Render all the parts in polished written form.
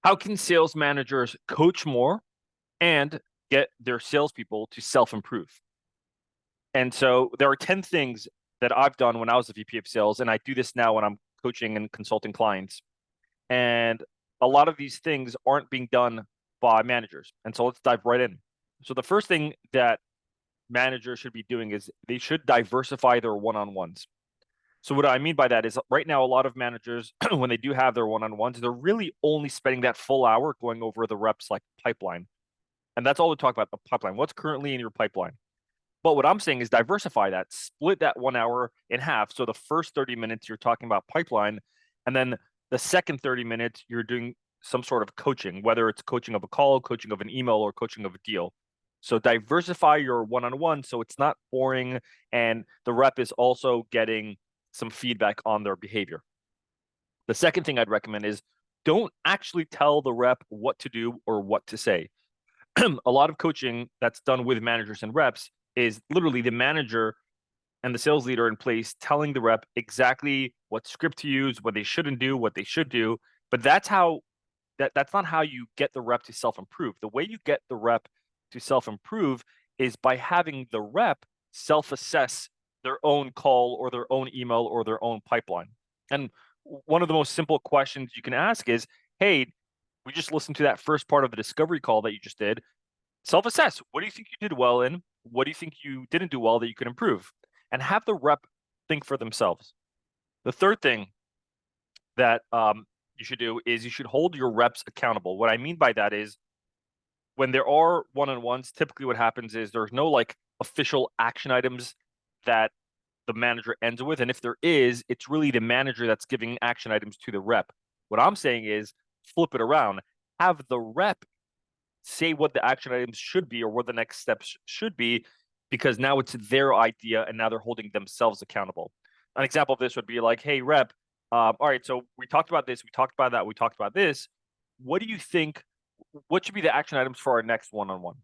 How can sales managers coach more and get their salespeople to self-improve? And so there are 10 things that I've done when I was a VP of sales, and I do this now when I'm coaching and consulting clients. And a lot of these things aren't being done by managers. And so let's dive right in. So the first thing that managers should be doing is they should diversify their one-on-ones. So what I mean by that is right now, a lot of managers, when they do have their one-on-ones, they're really only spending that full hour going over the reps like pipeline. And that's all we talk about, the pipeline. What's currently in your pipeline? But what I'm saying is diversify that, split that 1 hour in half. So the first 30 minutes you're talking about pipeline, and then the second 30 minutes you're doing some sort of coaching, whether it's coaching of a call, coaching of an email, or coaching of a deal. So diversify your one-on-one so it's not boring and the rep is also getting some feedback on their behavior. The second thing I'd recommend is don't actually tell the rep what to do or what to say. A lot of coaching that's done with managers and reps is literally the manager and the sales leader in place telling the rep exactly what script to use, what they shouldn't do, what they should do. But that's not how you get the rep to self-improve. The way you get the rep to self-improve is by having the rep self-assess their own call or their own email or their own pipeline. And one of the most simple questions you can ask is, hey, we just listened to that first part of the discovery call that you just did. Self-assess. What do you think you did well in? What do you think you didn't do well that you could improve? And have the rep think for themselves. The third thing that you should do is you should hold your reps accountable. What I mean by that is when there are one-on-ones, typically what happens is there's no like official action items that the manager ends with. And if there is, it's really the manager that's giving action items to the rep. What I'm saying is flip it around. Have the rep say what the action items should be or what the next steps should be, because now it's their idea and now they're holding themselves accountable. An example of this would be like, hey, rep, all right, so we talked about this, we talked about that, we talked about this. What do you think? What should be the action items for our next one-on-one?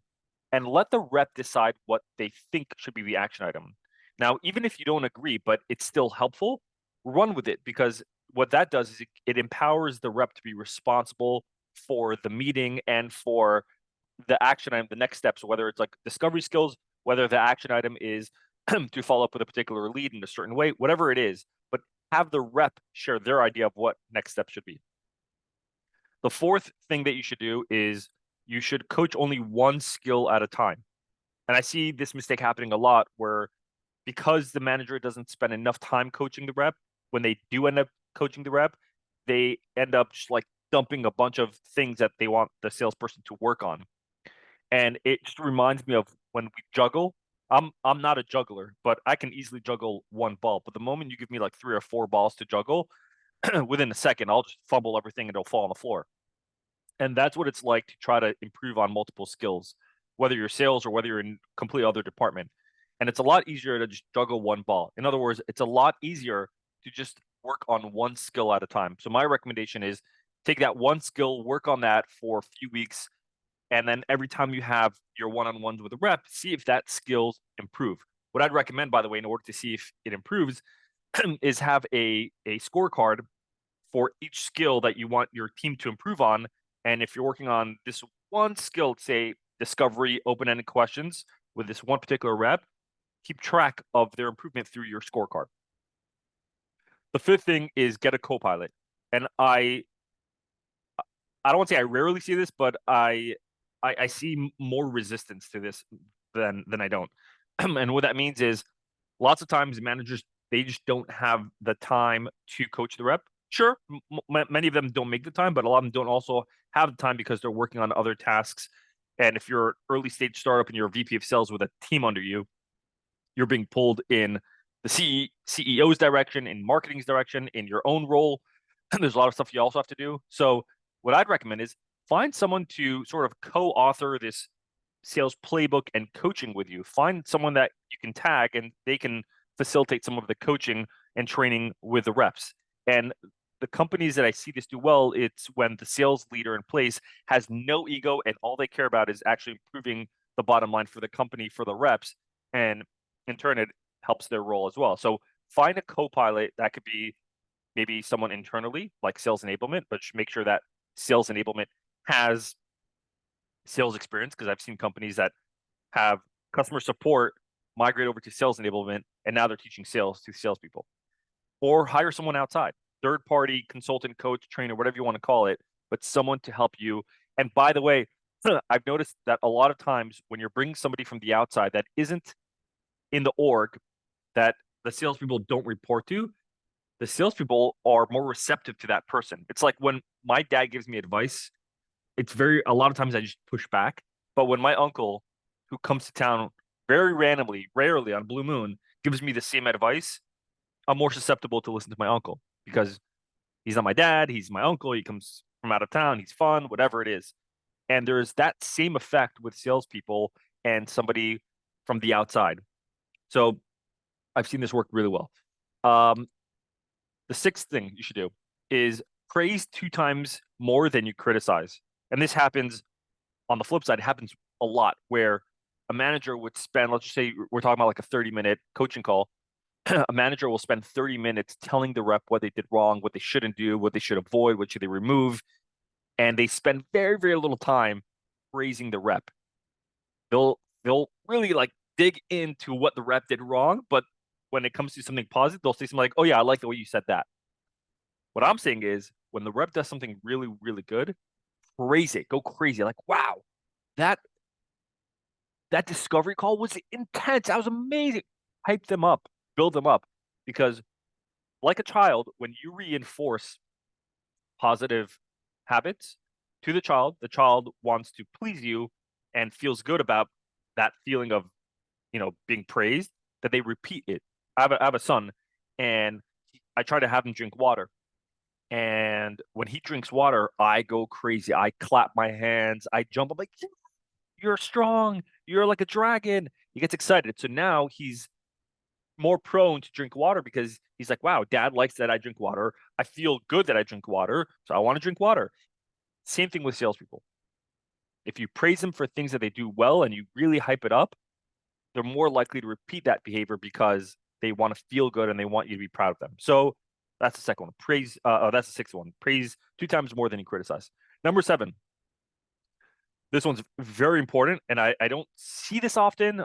And let the rep decide what they think should be the action item. Now, even if you don't agree, but it's still helpful, run with it, because what that does is it empowers the rep to be responsible for the meeting and for the action item, the next steps, whether it's like discovery skills, whether the action item is to follow up with a particular lead in a certain way, whatever it is, but have the rep share their idea of what next steps should be. The fourth thing that you should do is you should coach only one skill at a time. And I see this mistake happening a lot where because the manager doesn't spend enough time coaching the rep, when they do end up coaching the rep, they end up just like dumping a bunch of things that they want the salesperson to work on. And it just reminds me of when we juggle. I'm not a juggler, but I can easily juggle one ball. But the moment you give me like 3 or 4 balls to juggle, within a second, I'll just fumble everything and it'll fall on the floor. And that's what it's like to try to improve on multiple skills, whether you're sales or whether you're in a completely other department. And it's a lot easier to just juggle one ball. In other words, it's a lot easier to just work on one skill at a time. So my recommendation is take that one skill, work on that for a few weeks, and then every time you have your one-on-ones with a rep, see if that skills improve. What I'd recommend, by the way, in order to see if it improves, is have a scorecard for each skill that you want your team to improve on. And if you're working on this one skill, say discovery, open-ended questions with this one particular rep, keep track of their improvement through your scorecard. The fifth thing is get a co-pilot. And I don't want to say I rarely see this, but I see more resistance to this than I don't. And what that means is lots of times managers, they just don't have the time to coach the rep. Sure, many of them don't make the time, but a lot of them don't also have the time because they're working on other tasks. And if you're an early stage startup and you're a VP of sales with a team under you, you're being pulled in the CEO's direction, in marketing's direction, in your own role. And there's a lot of stuff you also have to do. So what I'd recommend is find someone to sort of co-author this sales playbook and coaching with you. Find someone that you can tag and they can facilitate some of the coaching and training with the reps. And the companies that I see this do well, it's when the sales leader in place has no ego and all they care about is actually improving the bottom line for the company, for the reps. And in turn, it helps their role as well. So find a co-pilot that could be maybe someone internally, like sales enablement, but make sure that sales enablement has sales experience, because I've seen companies that have customer support migrate over to sales enablement, and now they're teaching sales to salespeople. Or hire someone outside, third party consultant, coach, trainer, whatever you want to call it, but someone to help you. And by the way, I've noticed that a lot of times when you're bringing somebody from the outside that isn't in the org, that the salespeople don't report to, the salespeople are more receptive to that person. It's like when my dad gives me advice, a lot of times I just push back. But when my uncle, who comes to town very randomly, rarely on Blue Moon, gives me the same advice, I'm more susceptible to listen to my uncle, because he's not my dad, he's my uncle, he comes from out of town, he's fun, whatever it is. And there's that same effect with salespeople and somebody from the outside. So I've seen this work really well. Um, the sixth thing you should do is praise 2 times more than you criticize. And this happens on the flip side, it happens a lot, where a manager would spend, let's just say we're talking about like a 30-minute coaching call. A manager will spend 30 minutes telling the rep what they did wrong, what they shouldn't do, what they should avoid, what should they remove. And they spend very, very little time praising the rep. They'll really like dig into what the rep did wrong, but when it comes to something positive, they'll say something like, "Oh yeah, I like the way you said that." What I'm saying is, when the rep does something really, really good, praise it, go crazy, like, "Wow, that that discovery call was intense. That was amazing." Hype them up, build them up, because like a child, when you reinforce positive habits to the child wants to please you and feels good about that feeling of, being praised, that they repeat it. I have a son, and I try to have him drink water. And when he drinks water, I go crazy. I clap my hands. I jump. I'm like, "You're strong. You're like a dragon." He gets excited. So now he's more prone to drink water, because he's like, "Wow, dad likes that I drink water. I feel good that I drink water. So I want to drink water." Same thing with salespeople. If you praise them for things that they do well and you really hype it up, they're more likely to repeat that behavior, because they want to feel good and they want you to be proud of them. So that's the second one. Praise. That's the sixth one. Praise 2 times more than you criticize. Number 7. This one's very important, and I don't see this often,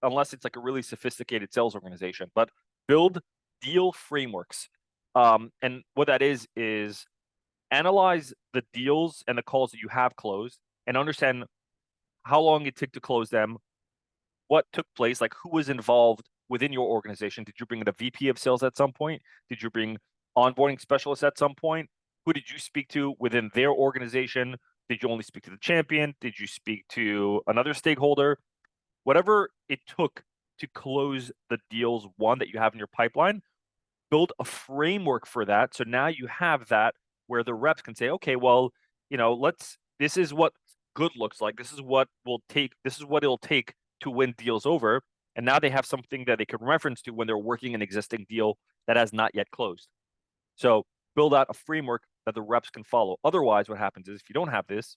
unless it's like a really sophisticated sales organization. But build deal frameworks. And what that is analyze the deals and the calls that you have closed, and understand how long it took to close them, what took place, like who was involved within your organization. Did you bring in a VP of sales at some point? Did you bring onboarding specialists at some point? Who did you speak to within their organization? Did you only speak to the champion? Did you speak to another stakeholder? Whatever it took to close the deals that you have in your pipeline, build a framework for that. So now you have that where the reps can say, "Okay, well, this is what good looks like. This is what it'll take to win deals over." And now they have something that they can reference to when they're working an existing deal that has not yet closed. So build out a framework that the reps can follow. Otherwise, what happens is, if you don't have this,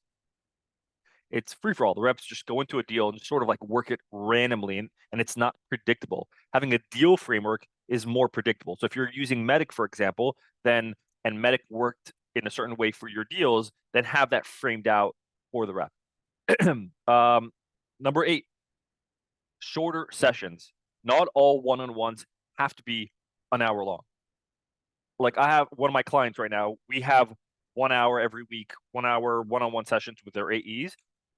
it's free for all. The reps just go into a deal and sort of like work it randomly, and it's not predictable. Having a deal framework is more predictable. So if you're using Medic, for example, and Medic worked in a certain way for your deals, then have that framed out for the rep. Number 8, shorter sessions. Not all one-on-ones have to be an hour long. Like, I have one of my clients right now, we have 1 hour every week, 1 hour one-on-one sessions with their AEs,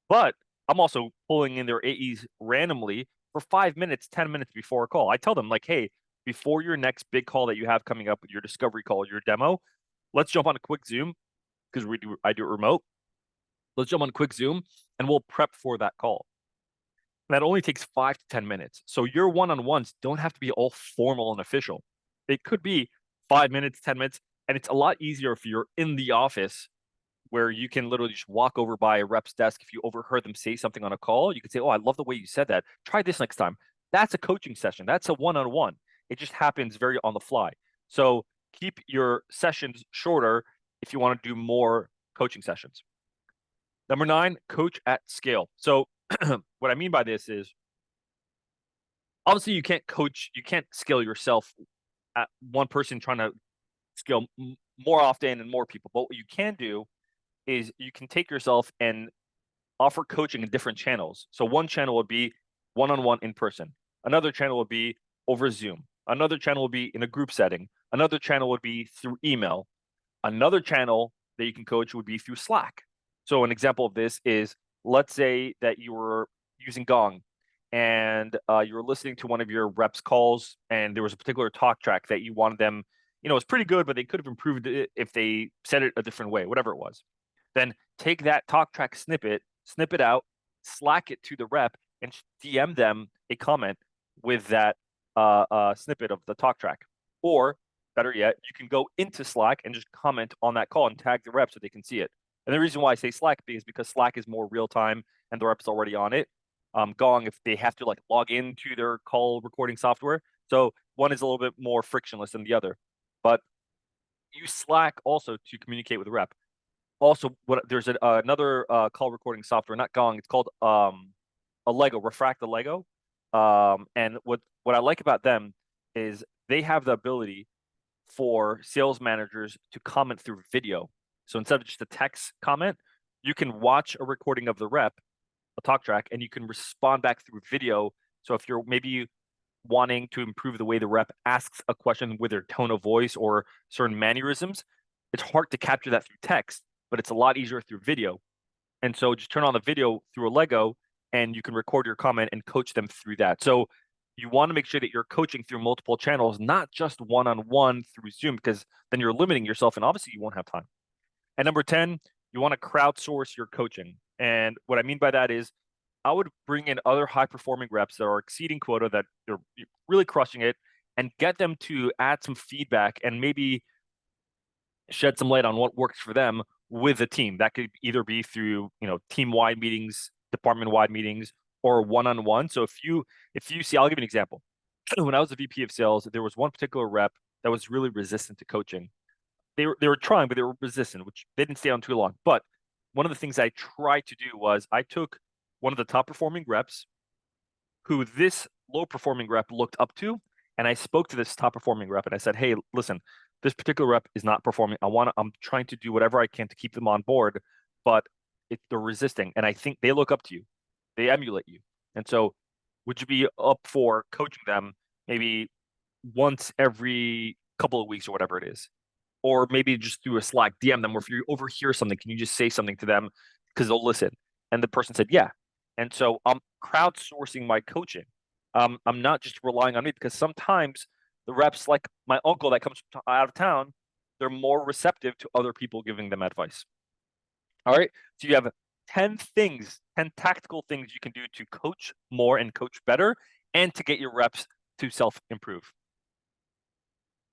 but I'm also pulling in their AEs randomly for 5 minutes, 10 minutes before a call. I tell them, like, "Hey, before your next big call that you have coming up with your discovery call, your demo, let's jump on a quick Zoom," because I do it remote. "Let's jump on a quick Zoom and we'll prep for that call." That only takes 5 to 10 minutes. So your one-on-ones don't have to be all formal and official. It could be 5 minutes, 10 minutes, and it's a lot easier if you're in the office, where you can literally just walk over by a rep's desk. If you overheard them say something on a call, you can say, "Oh, I love the way you said that. Try this next time." That's a coaching session. That's a one-on-one. It just happens very on the fly. So keep your sessions shorter if you want to do more coaching sessions. Number 9, coach at scale. So what I mean by this is, obviously you can't scale yourself at one person trying to scale more often and more people. But what you can do is you can take yourself and offer coaching in different channels. So one channel would be one-on-one in person. Another channel would be over Zoom. Another channel would be in a group setting. Another channel would be through email. Another channel that you can coach would be through Slack. So an example of this is, let's say that you were using Gong and you were listening to one of your reps calls and there was a particular talk track that you wanted them, it's pretty good, but they could have improved it if they said it a different way, whatever it was. Then take that talk track snippet, snip it out, Slack it to the rep, and DM them a comment with that snippet of the talk track. Or better yet, you can go into Slack and just comment on that call and tag the rep so they can see it. And the reason why I say Slack is because Slack is more real time and the rep's already on it. Gong, if they have to like log into their call recording software. So one is a little bit more frictionless than the other. But use Slack also to communicate with the rep. Also, there's another call recording software, not Gong. It's called Lego, Refract the Lego. And what I like about them is they have the ability for sales managers to comment through video. So instead of just a text comment, you can watch a recording of the rep, a talk track, and you can respond back through video. So if you're maybe wanting to improve the way the rep asks a question with their tone of voice or certain mannerisms, it's hard to capture that through text, but it's a lot easier through video. And so just turn on the video through a Lego and you can record your comment and coach them through that. So you want to make sure that you're coaching through multiple channels, not just one-on-one through Zoom, because then you're limiting yourself and obviously you won't have time. And number 10, you want to crowdsource your coaching. And what I mean by that is I would bring in other high-performing reps that are exceeding quota, that they're really crushing it, and get them to add some feedback and maybe shed some light on what works for them with the team. That could either be through, team-wide meetings, department-wide meetings, or one-on-one. So if you see, I'll give you an example. When I was a VP of sales, there was one particular rep that was really resistant to coaching. They were trying, but they were resistant, which they didn't stay on too long. But one of the things I tried to do was I took one of the top performing reps who this low performing rep looked up to, and I spoke to this top performing rep and I said, hey, listen, this particular rep is not performing. I'm trying to do whatever I can to keep them on board, but they're resisting. And I think they look up to you. They emulate you. And so would you be up for coaching them maybe once every couple of weeks or whatever it is? Or maybe just through a Slack, DM them, or if you overhear something, can you just say something to them because they'll listen? And the person said, yeah. And so I'm crowdsourcing my coaching. I'm not just relying on me, because sometimes the reps, like my uncle that comes out of town, they're more receptive to other people giving them advice. All right. So you have 10 tactical things you can do to coach more and coach better and to get your reps to self-improve.